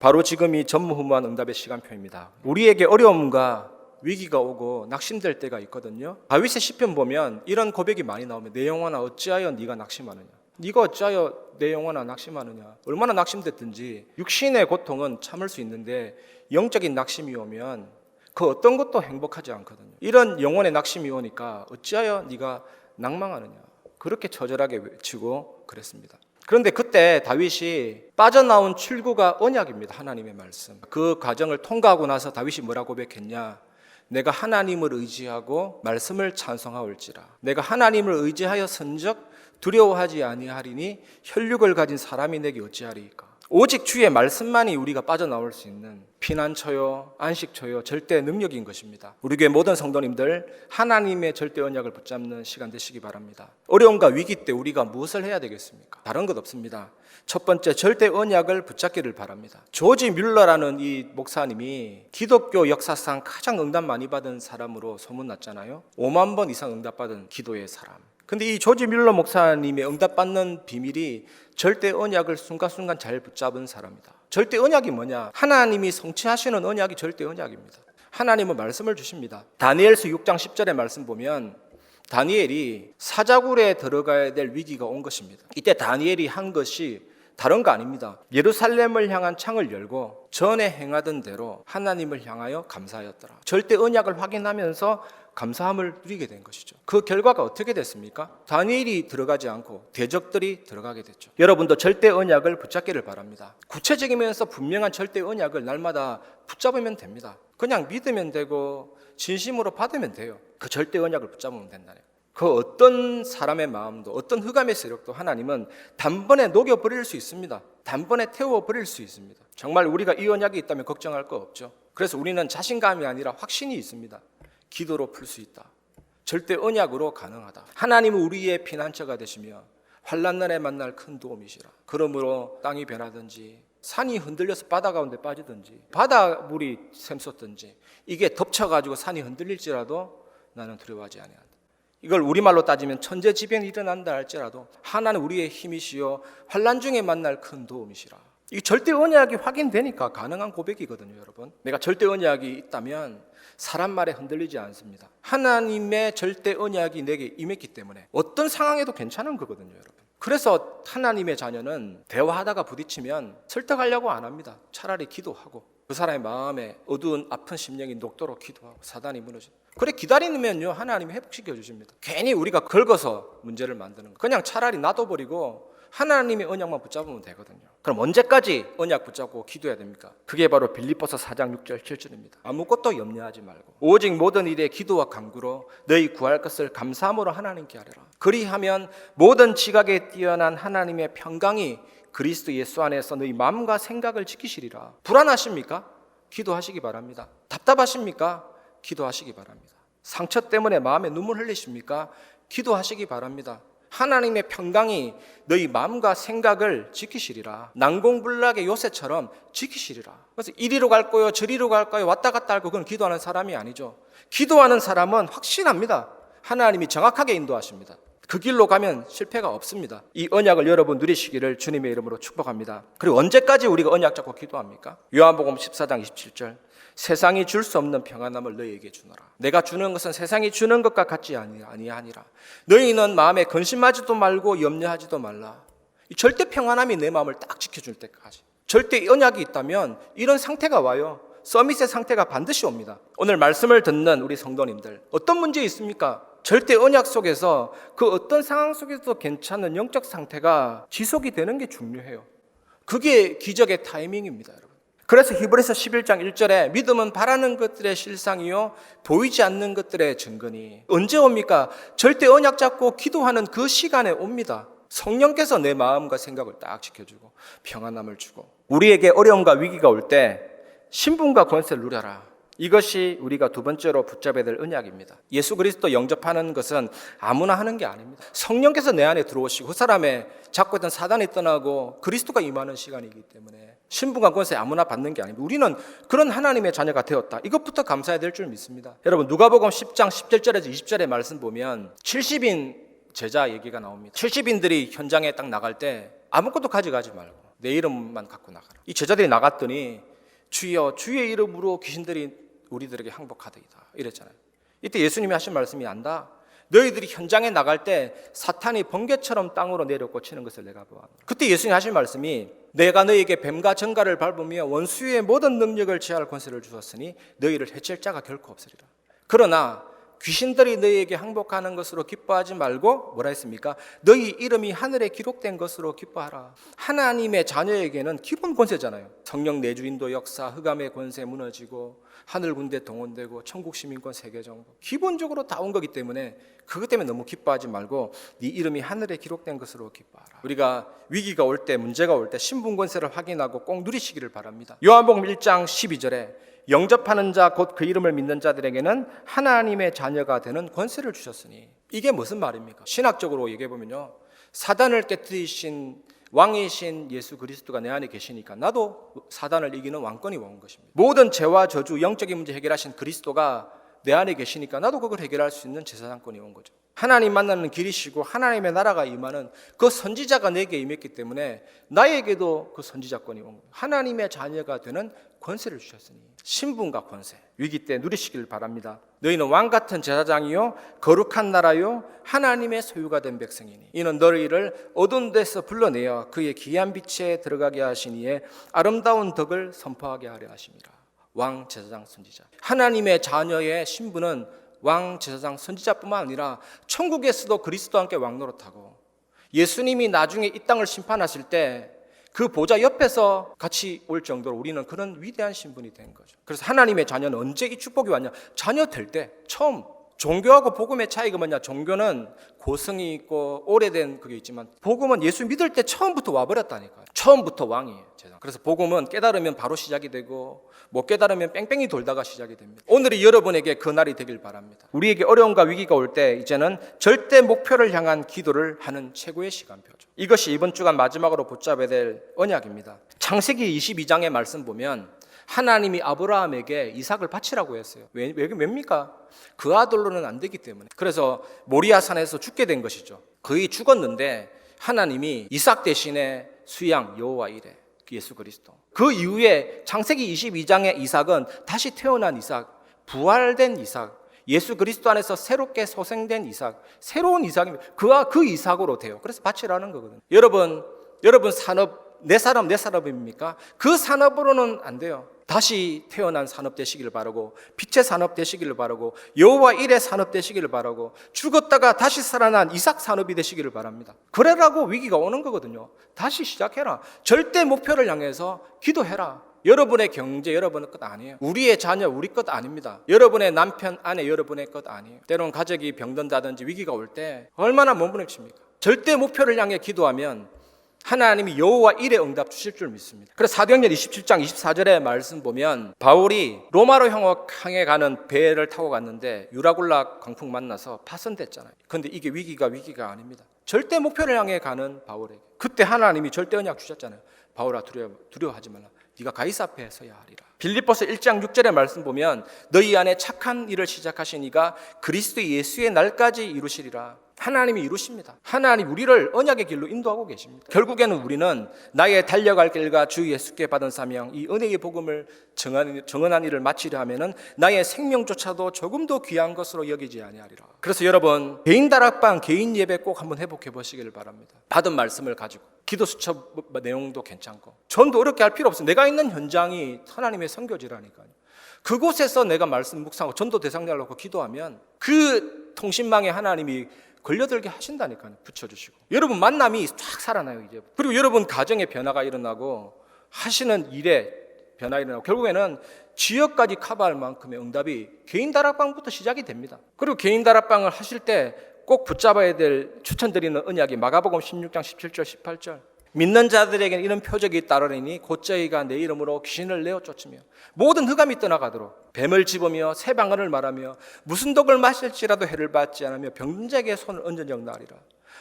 바로 지금이 전무후무한 응답의 시간표입니다. 우리에게 어려움과 위기가 오고 낙심될 때가 있거든요. 다윗의 시편 보면 이런 고백이 많이 나오면 내 영혼아 어찌하여 네가 낙심하느냐, 네가 어찌하여 내 영혼아 낙심하느냐. 얼마나 낙심됐든지 육신의 고통은 참을 수 있는데 영적인 낙심이 오면 그 어떤 것도 행복하지 않거든요. 이런 영혼의 낙심이 오니까 어찌하여 네가 낭망하느냐, 그렇게 처절하게 외치고 그랬습니다. 그런데 그때 다윗이 빠져나온 출구가 언약입니다. 하나님의 말씀. 그 과정을 통과하고 나서 다윗이 뭐라고 고백했냐, 내가 하나님을 의지하고 말씀을 찬송하올지라. 내가 하나님을 의지하여 선적 두려워하지 아니하리니 혈육을 가진 사람이 내게 어찌하리이까. 오직 주의 말씀만이 우리가 빠져나올 수 있는 피난처요, 안식처요, 절대 능력인 것입니다. 우리 교회 모든 성도님들 하나님의 절대 언약을 붙잡는 시간 되시기 바랍니다. 어려움과 위기 때 우리가 무엇을 해야 되겠습니까? 다른 것 없습니다. 첫 번째, 절대 언약을 붙잡기를 바랍니다. 조지 뮬러라는 이 목사님이 기독교 역사상 가장 응답 많이 받은 사람으로 소문났잖아요. 5만 번 이상 응답받은 기도의 사람. 근데 이 조지 뮬러 목사님의 응답받는 비밀이 절대 언약을 순간순간 잘 붙잡은 사람이다. 절대 언약이 뭐냐? 하나님이 성취하시는 언약이 절대 언약입니다. 하나님은 말씀을 주십니다. 다니엘서 6장 10절의 말씀 보면 다니엘이 사자굴에 들어가야 될 위기가 온 것입니다. 이때 다니엘이 한 것이 다른 거 아닙니다. 예루살렘을 향한 창을 열고 전에 행하던 대로 하나님을 향하여 감사하였더라. 절대 언약을 확인하면서 감사함을 누리게 된 것이죠. 그 결과가 어떻게 됐습니까? 다니엘이 들어가지 않고 대적들이 들어가게 됐죠. 여러분도 절대 언약을 붙잡기를 바랍니다. 구체적이면서 분명한 절대 언약을 날마다 붙잡으면 됩니다. 그냥 믿으면 되고 진심으로 받으면 돼요. 그 절대 언약을 붙잡으면 된다네요. 그 어떤 사람의 마음도 어떤 흑암의 세력도 하나님은 단번에 녹여버릴 수 있습니다. 단번에 태워버릴 수 있습니다. 정말 우리가 이 언약이 있다면 걱정할 거 없죠. 그래서 우리는 자신감이 아니라 확신이 있습니다. 기도로 풀 수 있다. 절대 언약으로 가능하다. 하나님은 우리의 피난처가 되시며 환난날에 만날 큰 도움이시라. 그러므로 땅이 변하든지 산이 흔들려서 바다 가운데 빠지든지 바다물이 샘솟든지 이게 덮쳐가지고 산이 흔들릴지라도 나는 두려워하지 아니한다. 이걸 우리말로 따지면 천재지변이 일어난다 할지라도 하나는 우리의 힘이시요 환난 중에 만날 큰 도움이시라. 이 절대 언약이 확인되니까 가능한 고백이거든요, 여러분. 내가 절대 언약이 있다면 사람 말에 흔들리지 않습니다. 하나님의 절대 언약이 내게 임했기 때문에 어떤 상황에도 괜찮은 거거든요, 여러분. 그래서 하나님의 자녀는 대화하다가 부딪히면 설득하려고 안 합니다. 차라리 기도하고 그 사람의 마음에 어두운 아픈 심령이 녹도록 기도하고 사단이 무너져. 그래 기다리면요 하나님이 회복시켜 주십니다. 괜히 우리가 긁어서 문제를 만드는 거. 그냥 차라리 놔둬버리고 하나님의 언약만 붙잡으면 되거든요. 그럼 언제까지 언약 붙잡고 기도해야 됩니까? 그게 바로 빌립보서 4장 6절 7절입니다. 아무것도 염려하지 말고 오직 모든 일에 기도와 간구로 너희 구할 것을 감사함으로 하나님께 하리라. 그리하면 모든 지각에 뛰어난 하나님의 평강이 그리스도 예수 안에서 너희 마음과 생각을 지키시리라. 불안하십니까? 기도하시기 바랍니다. 답답하십니까? 기도하시기 바랍니다. 상처 때문에 마음에 눈물 흘리십니까? 기도하시기 바랍니다. 하나님의 평강이 너희 마음과 생각을 지키시리라. 난공불락의 요새처럼 지키시리라. 그래서 이리로 갈 거요 저리로 갈 거요 왔다 갔다 할 거 그건 기도하는 사람이 아니죠. 기도하는 사람은 확신합니다. 하나님이 정확하게 인도하십니다. 그 길로 가면 실패가 없습니다. 이 언약을 여러분 누리시기를 주님의 이름으로 축복합니다. 그리고 언제까지 우리가 언약 잡고 기도합니까? 요한복음 14장 27절 세상이 줄 수 없는 평안함을 너희에게 주노라. 내가 주는 것은 세상이 주는 것과 같지 아니하니라. 너희는 마음에 근심하지도 말고 염려하지도 말라. 이 절대 평안함이 내 마음을 딱 지켜줄 때까지. 절대 언약이 있다면 이런 상태가 와요. 서밋의 상태가 반드시 옵니다. 오늘 말씀을 듣는 우리 성도님들 어떤 문제 있습니까? 절대 언약 속에서 그 어떤 상황 속에서도 괜찮은 영적 상태가 지속이 되는 게 중요해요. 그게 기적의 타이밍입니다, 여러분. 그래서 히브리서 11장 1절에 믿음은 바라는 것들의 실상이요 보이지 않는 것들의 증거니. 언제 옵니까? 절대 언약 잡고 기도하는 그 시간에 옵니다. 성령께서 내 마음과 생각을 딱 지켜주고 평안함을 주고 우리에게 어려움과 위기가 올 때 신분과 권세를 누려라. 이것이 우리가 두 번째로 붙잡아야 될 언약입니다. 예수 그리스도 영접하는 것은 아무나 하는 게 아닙니다. 성령께서 내 안에 들어오시고 그 사람의 잡고 있던 사단이 떠나고 그리스도가 임하는 시간이기 때문에 신분과 권세 아무나 받는 게 아닙니다. 우리는 그런 하나님의 자녀가 되었다. 이것부터 감사해야 될 줄 믿습니다. 여러분 누가복음 10장 17절에서 20절의 말씀 보면 70인 제자 얘기가 나옵니다. 70인들이 현장에 딱 나갈 때 아무것도 가져가지 말고 내 이름만 갖고 나가라. 이 제자들이 나갔더니 주여 주의 이름으로 귀신들이 우리들에게 항복하더이다 이랬잖아요. 이때 예수님이 하신 말씀이 안다. 너희들이 현장에 나갈 때 사탄이 번개처럼 땅으로 내려 꽂히는 것을 내가 보았노라. 그때 예수님이 하신 말씀이 내가 너희에게 뱀과 정갈을 밟으며 원수의 모든 능력을 제할 권세를 주었으니 너희를 해칠 자가 결코 없으리라. 그러나 귀신들이 너희에게 항복하는 것으로 기뻐하지 말고 뭐라 했습니까? 너희 이름이 하늘에 기록된 것으로 기뻐하라. 하나님의 자녀에게는 기본 권세잖아요. 성령 내주인도 역사, 흑암의 권세 무너지고 하늘 군대 동원되고 천국 시민권 세계 정복, 기본적으로 다 온 거기 때문에 그것 때문에 너무 기뻐하지 말고 네 이름이 하늘에 기록된 것으로 기뻐하라. 우리가 위기가 올 때, 문제가 올 때 신분 권세를 확인하고 꼭 누리시기를 바랍니다. 요한복음 1장 12절에 영접하는 자 곧 그 이름을 믿는 자들에게는 하나님의 자녀가 되는 권세를 주셨으니, 이게 무슨 말입니까? 신학적으로 얘기해 보면요, 사단을 깨뜨리신 왕이신 예수 그리스도가 내 안에 계시니까 나도 사단을 이기는 왕권이 온 것입니다. 모든 죄와 저주, 영적인 문제 해결하신 그리스도가 내 안에 계시니까 나도 그걸 해결할 수 있는 제사장권이 온 거죠. 하나님 만나는 길이시고 하나님의 나라가 임하는 그 선지자가 내게 임했기 때문에 나에게도 그 선지자권이 온 거예요. 하나님의 자녀가 되는 권세를 주셨으니, 신분과 권세, 위기 때 누리시길 바랍니다. 너희는 왕같은 제사장이요 거룩한 나라요 하나님의 소유가 된 백성이니 이는 너희를 어두운 데서 불러내어 그의 귀한 빛에 들어가게 하시니에 아름다운 덕을 선포하게 하려 하심이라. 왕, 제사장, 선지자. 하나님의 자녀의 신분은 왕, 제사장, 선지자뿐만 아니라 천국에서도 그리스도와 함께 왕노릇하고, 예수님이 나중에 이 땅을 심판하실 때 그 보좌 옆에서 같이 올 정도로 우리는 그런 위대한 신분이 된 거죠. 그래서 하나님의 자녀는 언제 이 축복이 왔냐? 자녀 될 때 처음. 종교하고 복음의 차이가 뭐냐? 종교는 고성이 있고 오래된 그게 있지만 복음은 예수 믿을 때 처음부터 와버렸다니까요. 처음부터 왕이에요. 그래서 복음은 깨달으면 바로 시작이 되고 못 깨달으면 뺑뺑이 돌다가 시작이 됩니다. 오늘이 여러분에게 그 날이 되길 바랍니다. 우리에게 어려움과 위기가 올 때 이제는 절대 목표를 향한 기도를 하는 최고의 시간표죠. 이것이 이번 주간 마지막으로 붙잡아야 될 언약입니다. 창세기 22장의 말씀 보면 하나님이 아브라함에게 이삭을 바치라고 했어요. 왜입니까? 그 아들로는 안 되기 때문에. 그래서 모리아산에서 죽게 된 것이죠. 거의 죽었는데 하나님이 이삭 대신에 수양 여호와 이레, 예수 그리스도. 그 이후에 창세기 22장의 이삭은 다시 태어난 이삭, 부활된 이삭, 예수 그리스도 안에서 새롭게 소생된 이삭, 새로운 이삭입니다. 그와 그 이삭으로 돼요. 그래서 바치라는 거거든요. 여러분 산업, 내 산업입니까? 그 산업으로는 안 돼요. 다시 태어난 산업 되시기를 바라고, 빛의 산업 되시기를 바라고, 여호와 일의 산업 되시기를 바라고, 죽었다가 다시 살아난 이삭 산업이 되시기를 바랍니다. 그래라고 위기가 오는 거거든요. 다시 시작해라. 절대 목표를 향해서 기도해라. 여러분의 경제 여러분의 것 아니에요. 우리의 자녀 우리 것 아닙니다. 여러분의 남편 아내 여러분의 것 아니에요. 때로는 가족이 병든다든지 위기가 올 때 얼마나 몸부림칩니까? 절대 목표를 향해 기도하면 하나님이 여호와 일에 응답 주실 줄 믿습니다. 그래서 사도행전 27장 24절의 말씀 보면 바울이 로마로 향해 가는 배를 타고 갔는데 유라굴라 광풍 만나서 파손됐잖아요. 그런데 이게 위기가 아닙니다. 절대 목표를 향해 가는 바울에게 그때 하나님이 절대 언약 주셨잖아요. 바울아 두려워하지 말라. 네가 가이사 앞에 서야 하리라. 빌립보서 1장 6절의 말씀 보면 너희 안에 착한 일을 시작하신 이가 그리스도 예수의 날까지 이루시리라. 하나님이 이루십니다. 하나님 우리를 언약의 길로 인도하고 계십니다. 결국에는 우리는 나의 달려갈 길과 주 예수께 받은 사명, 이 은혜의 복음을 정언한 일을 마치려 하면은 나의 생명조차도 조금도 귀한 것으로 여기지 아니하리라. 그래서 여러분 개인 다락방, 개인 예배 꼭 한번 회복해 보시기를 바랍니다. 받은 말씀을 가지고 기도 수첩 내용도 괜찮고 전도 어렵게 할 필요 없어요. 내가 있는 현장이 하나님의 선교지라니까요. 그곳에서 내가 말씀 묵상하고 전도 대상자를 놓고 기도하면 그 통신망에 하나님이 걸려들게 하신다니까요. 붙여주시고 여러분 만남이 쫙 살아나요 이제. 그리고 여러분 가정에 변화가 일어나고 하시는 일에 변화가 일어나고 결국에는 지역까지 커버할 만큼의 응답이 개인 다락방부터 시작이 됩니다. 그리고 개인 다락방을 하실 때 꼭 붙잡아야 될 추천드리는 언약이 마가복음 16장 17절 18절. 믿는 자들에게는 이런 표적이 따르리니 곧 저희가 내 이름으로 귀신을 내어 쫓으며 모든 흑암이 떠나가도록 뱀을 집으며 새 방언을 말하며 무슨 독을 마실지라도 해를 받지 않으며 병든 자에게 손을 얹은 적 나으리라.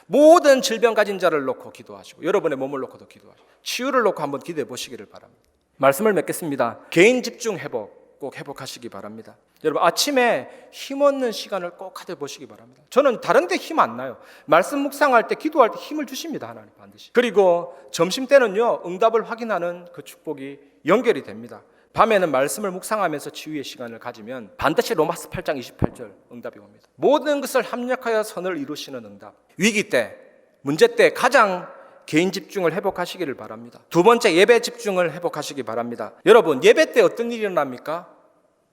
모든 질병 가진 자를 놓고 기도하시고 여러분의 몸을 놓고도 기도하시고 치유를 놓고 한번 기도해 보시기를 바랍니다. 말씀을 맺겠습니다. 개인 집중 회복, 꼭 회복하시기 바랍니다. 여러분 아침에 힘없는 시간을 꼭 가져보시기 바랍니다. 저는 다른 데 힘 안 나요. 말씀 묵상할 때 기도할 때 힘을 주십니다. 하나님 반드시. 그리고 점심 때는요 응답을 확인하는 그 축복이 연결이 됩니다. 밤에는 말씀을 묵상하면서 치유의 시간을 가지면 반드시 로마서 8장 28절 응답이 옵니다. 모든 것을 합력하여 선을 이루시는 응답. 위기 때, 문제 때 가장 개인 집중을 회복하시기를 바랍니다. 두 번째, 예배 집중을 회복하시기 바랍니다. 여러분 예배 때 어떤 일이 일어납니까?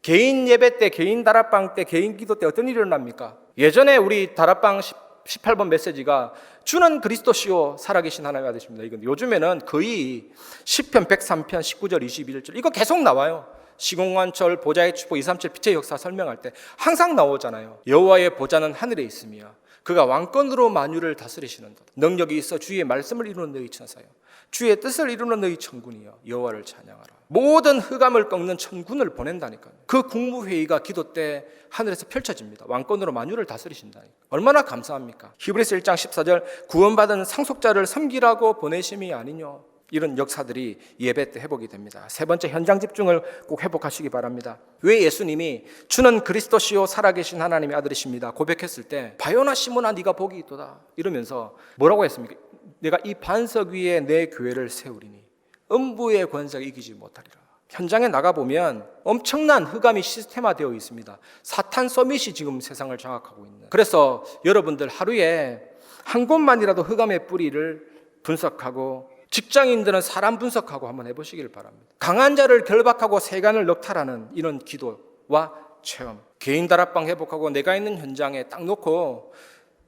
개인 예배 때, 개인 다락방 때, 개인 기도 때 어떤 일이 일어납니까? 예전에 우리 다락방 18번 메시지가 주는 그리스도시요 살아계신 하나님 아들이십니다. 이건 요즘에는 거의 시편 103편 19절 21절 이거 계속 나와요. 시공간철 보좌의 축복 237 빛의 역사 설명할 때 항상 나오잖아요. 여호와의 보좌는 하늘에 있으며 그가 왕권으로 만유를 다스리시는도다. 능력이 있어 주의 말씀을 이루는 너희 천사여 주의 뜻을 이루는 너희 천군이여 여호와를 찬양하라. 모든 흑암을 꺾는 천군을 보낸다니까요. 그 국무회의가 기도 때 하늘에서 펼쳐집니다. 왕권으로 만유를 다스리신다니까. 얼마나 감사합니까? 히브리서 1장 14절 구원받은 상속자를 섬기라고 보내심이 아니뇨. 이런 역사들이 예배 때 회복이 됩니다. 세 번째, 현장 집중을 꼭 회복하시기 바랍니다. 왜 예수님이 주는 그리스도시요 살아계신 하나님의 아들이십니다 고백했을 때 바요나 시몬아 네가 복이 있도다 이러면서 뭐라고 했습니까? 내가 이 반석 위에 내 교회를 세우리니 음부의 권세가 이기지 못하리라. 현장에 나가보면 엄청난 흑암이 시스템화되어 있습니다. 사탄 서밋이 지금 세상을 장악하고 있는. 그래서 여러분들 하루에 한 곳만이라도 흑암의 뿌리를 분석하고 직장인들은 사람 분석하고 한번 해보시길 바랍니다. 강한 자를 결박하고 세간을 넉탈하는 이런 기도와 체험. 개인 다락방 회복하고 내가 있는 현장에 딱 놓고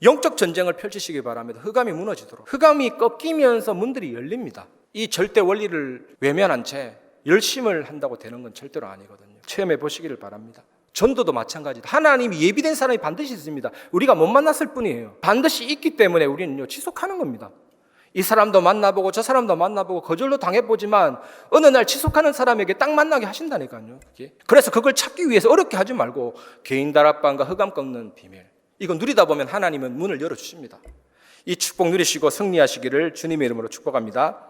영적 전쟁을 펼치시기 바랍니다. 흑암이 무너지도록. 흑암이 꺾이면서 문들이 열립니다. 이 절대 원리를 외면한 채 열심을 한다고 되는 건 절대로 아니거든요. 체험해 보시기를 바랍니다. 전도도 마찬가지다. 하나님이 예비된 사람이 반드시 있습니다. 우리가 못 만났을 뿐이에요. 반드시 있기 때문에 우리는요 지속하는 겁니다. 이 사람도 만나보고 저 사람도 만나보고 거절로 당해보지만 어느 날 지속하는 사람에게 딱 만나게 하신다니까요. 그래서 그걸 찾기 위해서 어렵게 하지 말고 개인 다락방과 흑암 꺾는 비밀 이거 누리다 보면 하나님은 문을 열어주십니다. 이 축복 누리시고 승리하시기를 주님의 이름으로 축복합니다.